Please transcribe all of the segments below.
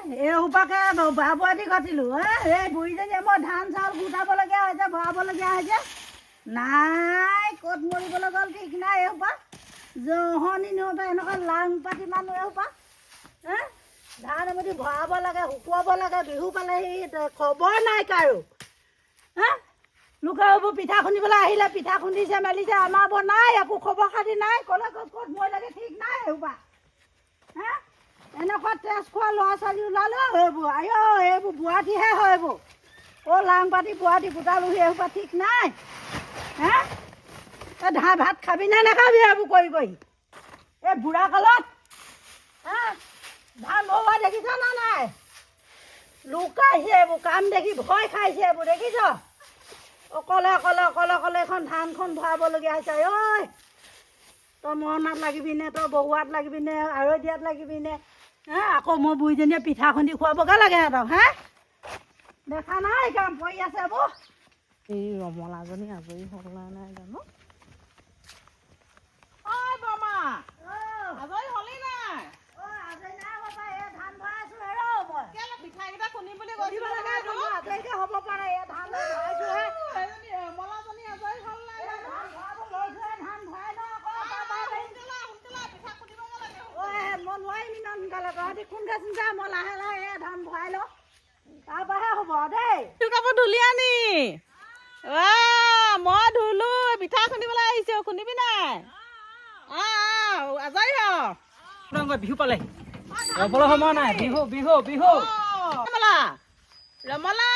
এই সোপাকে ভৰাব দি ঘটিলো এই বুঢ়ীজনীয়ে মই ধান চাউল গোটাবলগীয়া হৈছে ভৰাবলগীয়া হৈছে নাই ক'ত মৰিবলৈ গ'ল ঠিক নাই এই সোপা জহনি নিওঁতে এনেকুৱা লাং পাতি মানুহ এই সোপা ধান এমুঠি ভৰাব লাগে শুকুৱাব লাগে বিহু পালেহি খবৰ নাই কাৰো লোকে এইবোৰ পিঠা খুন্দিবলৈ আহিলে পিঠা খুন্দিছে মেলিছে আমাৰ বৰ নাই একো খবৰ খাতি নাই ক'লে ক'ত মই লাগে ঠিক নাই এইসোপা এনেকুৱা তেজ খোৱা ল'ৰা ছোৱালী ওলালে এইবোৰ এইবোৰ বুঢ়াটিহে হয় এইবোৰ লাং পাতি বুঢ়াটি গোটালোহি এইসোপা ঠিক নাই ভাত খাবি নে নাখাবি এইবোৰ কৰি এই বুঢ়া কালত ধান ভৰোৱা দেখিছ না নাই লুকাইছে এইবোৰ কাম দেখি ভয় খাইছে এইবোৰ দেখিছ অকলে অকলে অকলে অকলে এখন ধানখন ভৰাবলগীয়া হৈছে ঐ তই মৰণাত লাগিবি নে তই বহুৱাত লাগিবি নে আৰৈ লাগিবি নে আকৌ মই বুঢ়ীজনীয়ে পিঠা খুন্দি খুৱাবগৈ লাগে সিহঁতক দেখা নাই কাম কৰি আছে এইবোৰ এই ৰমলাজনী আজৰি হ'ল নাই জানো আজৰি হ'লি নাই আজৰি নাই বাবা এই ধান ভৰাই আছো পিঠাকেইটা খুন্দিম বুলি আজৰিকে হ'ব পাৰে এই ধান ভৰাইছোহে ৰমলাজনী আজৰি হ'ল নাই ধান ভৰাই লওঁ মই নোৱাৰিম ইমান সোনকালে তহঁতি কোনকে চিন্তা মই লাহে লাহে এই ধান ভৰাই লওঁ তাৰপৰাহে হ'ব দেই তোৰ কাপোৰ ধুলি আনি মই ধুলো পিঠা খুন্দিবলৈ আহিছো খুন্দিবি নাই আজৰি বিহু পালে ৰবলে সময় নাই বিহু বিহু বিহু ৰমলা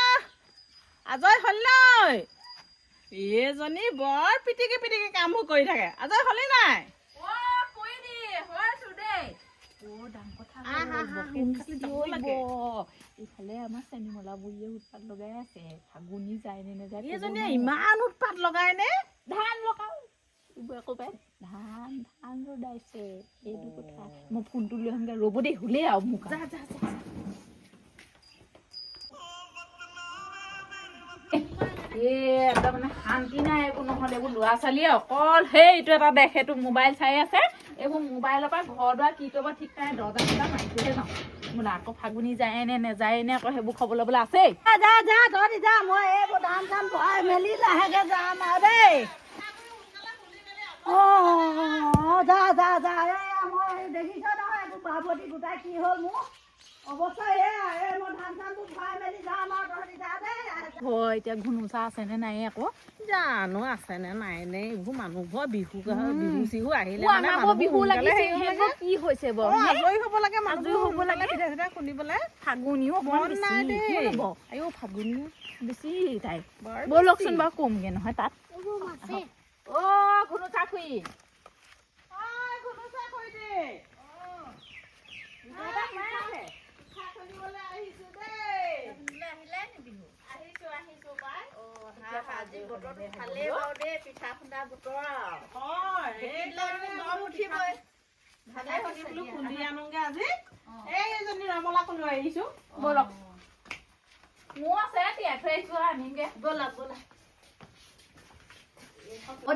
আজৰি হ'ল নাই এইজনী বৰ পিটিকি পিটিকি কামবোৰ কৰি থাকে আজৰি হ'লি নাই ইফালে আমাৰ চেনিমলা বুঢ়ীয়ে উৎপাত লগাই আছে ফাগুনি যায় নে নাযায় এইজনীয়ে ইমান উৎপাত লগাই নে ধান লগাও ধান ধান ৰদাইছে সেইটো কথা মই ফোনটো লৈ আহোঁগৈ ৰ'ব দেই শুলে আৰু মোক একদম মানে শান্তি নাই একো নহ'লে এইবোৰ ল'ৰা ছোৱালীয়ে অকল সেইটো এটা দেখ সেইটো মোবাইল চাই আছে এইবোৰ মোবাইলৰ পৰা ঘৰ দুৱাৰ কি কৰিব ঠিক নাই দৰ্জা চৰ্জা মাৰিছোহে যাওঁ বোলে আকৌ ফাগুনি যায় নে নেযায় নে আকৌ সেইবোৰ খবৰ ল'বলৈ আছেই যা তহঁতি যা মই এইবোৰ ধান চান ভৰাই মেলি লাহেকৈ যাম আৰু দেই যা মই দেখিছ নহয় এইবোৰ বাবতি গোটাই কি হ'ল মোৰ অৱস্থা এই মই ধান চানবোৰ ভৰাই মেলি যাম আৰু তহঁতি যা দেই হয় এতিয়া ঘুনুচা আছেনে নাই আকৌ জানো আছেনে নাই নে এইবোৰ মানুহবোৰৰ বিহু চিহু আহিলে বিহু লাগিছে কি হৈছে বাৰু আজৰি হ'ব লাগে আজৰি হ'ব লাগে পিঠা চিঠা খুন্দিবলৈ ফাগুনিও মন নাই দেই আয়ো ফাগুনিও বেছি তাই ব'লকচোন বাৰু কমগে নহয় তাত ঘুনুচা খুৰী পিঠা খুন্দা বতৰ খুন্দি আনোগে আজি এইজনী ৰমলাকো লৈ আহিছো বলক মোৰ আছে তিয়াই থৈ আহিছো আনিমগে ব'লা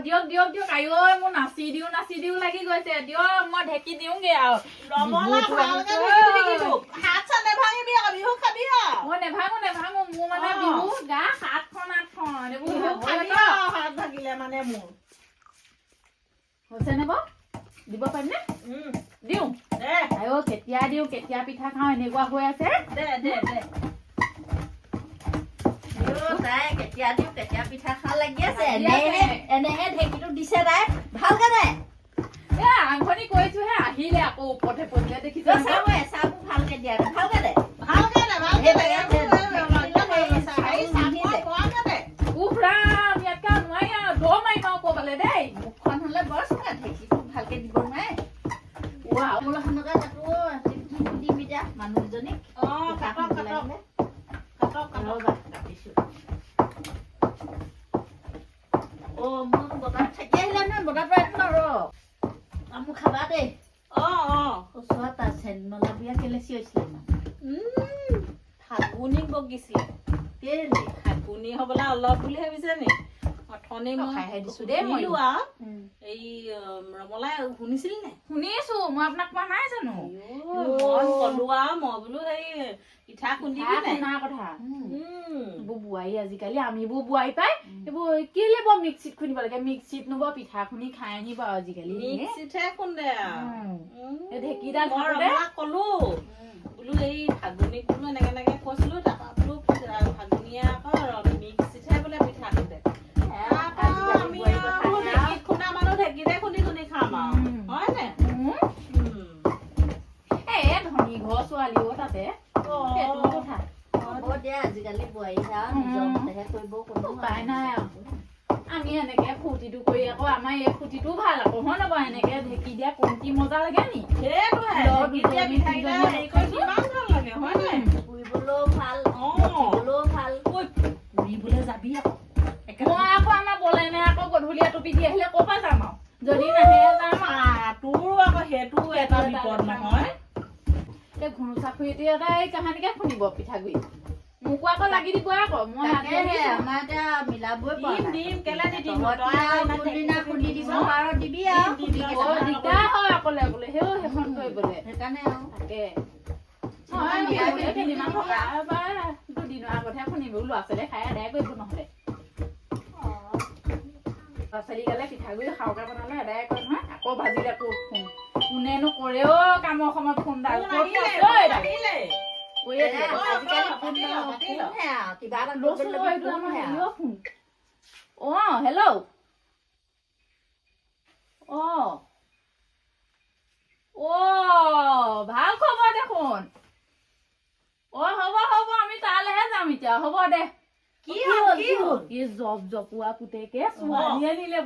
দিয়ক আইঐ মোৰ নাচি দিও লাগি গৈছে দিয়ক মই ঢেকি দিওঁগে আৰু মই নেভাঙো মোৰ মানে বিহু গা 7খন 8খন হাত ভাগিলে মানে মোৰ হৈছে নে বাৰু দিব পাৰিম নে দিওঁ আইঐ কেতিয়া দিওঁ কেতিয়া পিঠা খাওঁ এনেকুৱা হৈ আছে তাই কেতিয়া দিওঁ কেতিয়া পিঠা খা লাগি আছে এনেহে ঢেঁকীটো দিছে তাই ভালকে দে আংখনি কৈছোহে আহিলে আকৌ ওপৰতে পৰিলে দেখিছে চাহবোৰ ভালকে দিয়া ভালকে দে উফৰাম ইয়াতকে নোৱাৰি আৰু দৌ মাৰিম আৰু ক'বালে দেই মুখখন হ'লে বৰ চোকা ঢেঁকীটো ভালকে দিব নোৱাৰে দিম এতিয়া মানুহজনীক মোৰ বতাহ থাকি আহিলে নহয় বতাহটো একো নৰ মোক খাবা দেই ওচৰত চেনিমলা বিয়া কেলে চিঞৰিছিলে ফাগুনি বগিছিলে কেলে ফাগুনি হ'বলে অলপ বুলি ভাবিছে নি অথনি খাইহে দিছো মই দেই মই। দিলো আৰু এই ৰমলাই শুনিছিলি নাই শুনিছো মই আপোনাক কোৱা নাই জানো মই কলো আৰু মই বোলো সেই পিঠা খুন্দিবি নাই শুনা কথা এইবোৰ বোৱাৰী আজিকালি আমিবোৰ বোৱাৰী পাই এইবোৰ কেলে বৰ মিক্সিত খুন্দিব লাগে মিক্সিত নো বৰ পিঠা খুন্দি খাই আনিব আজিকালি মিক্সিতহে খুন্দে এই ঢেঁকীডাল মই থাকোতে ৰমলাক কলো বোলো এই ফাগুনিক বোলো এনেকে এনেকে কৈছিলো তাৰপৰা বোলো ফাগুনিয়ে আকৌ মিক্সিতহে বোলে পিঠা খুন্দে আমি আৰু ঢেঁকীত খুন্দা মানুহ ঢেঁকীতে খুন্দি খুন্দি খাম আৰু হয় নে ধনী ঘৰ ছোৱালীও তাতে সেইটো কথা হ'ব দিয়া আজিকালি বোৱাৰী নিজৰ মতেহে কৰিব কোনো উপায় নাই আৰু আমি এনেকে ফূৰ্তিটো কৰি আকৌ আমাৰ এই ফূৰ্তিটো ভাল আকৌ হয় নহয় এনেকে ঢেঁকী দিয়া কমটি মজা লাগে নি সেইটোহে ঢেঁকীত দিয়া পিঠাকেইটা হেৰি কৰি কিমান ভাল লাগে হয় নে ফুৰিবলৈও ভাল খাবলৈও ভাল ফুৰিবলৈ যাবি আকৌ মই আকৌ আমাৰ বলেনে আকৌ গধূলি টুপি দি আহিলে ক'ৰ পৰা যাম আৰু যদি নাহে যাম তোৰো আকৌ সেইটো এটা বিপদ নহয় এই ঘুনু চাকৰিটো এটাই কাহানিকে শুনিব পিঠাগুৰি মোকো আকৌ লাগি দিব আকৌ মই আমাৰ এতিয়া মিলাবই পৰা দিম কেলে নিদিম কোনদিনা খুন্দি দিব পাৰ দিবি আৰু দিগদাৰ হয় অকলে অকলে সেইখন কৰিবলৈ সেইকাৰণে আৰু তাকে দুদিনৰ আগতহে শুনিব ল'ৰা ছোৱালীয়ে খাই আদায় কৰিব নহ'লে ল'ৰা ছোৱালী গালে পিঠাগুৰি খাওঁকে বনালে আদায় কৰে নহয় আকৌ ভাজিলে আকৌ ফোন কোনেনো কৰেও কামৰ সময়ত ফোন ডাল কিবা এটা অ হেল্ল' অ ভাল খবৰ দেখোন অ হ'ব হ'ব আমি তালৈহে যাম এতিয়া হ'ব দে কি হ'ল জপ জপোৱা পুতেকে ছোৱালী আনিলে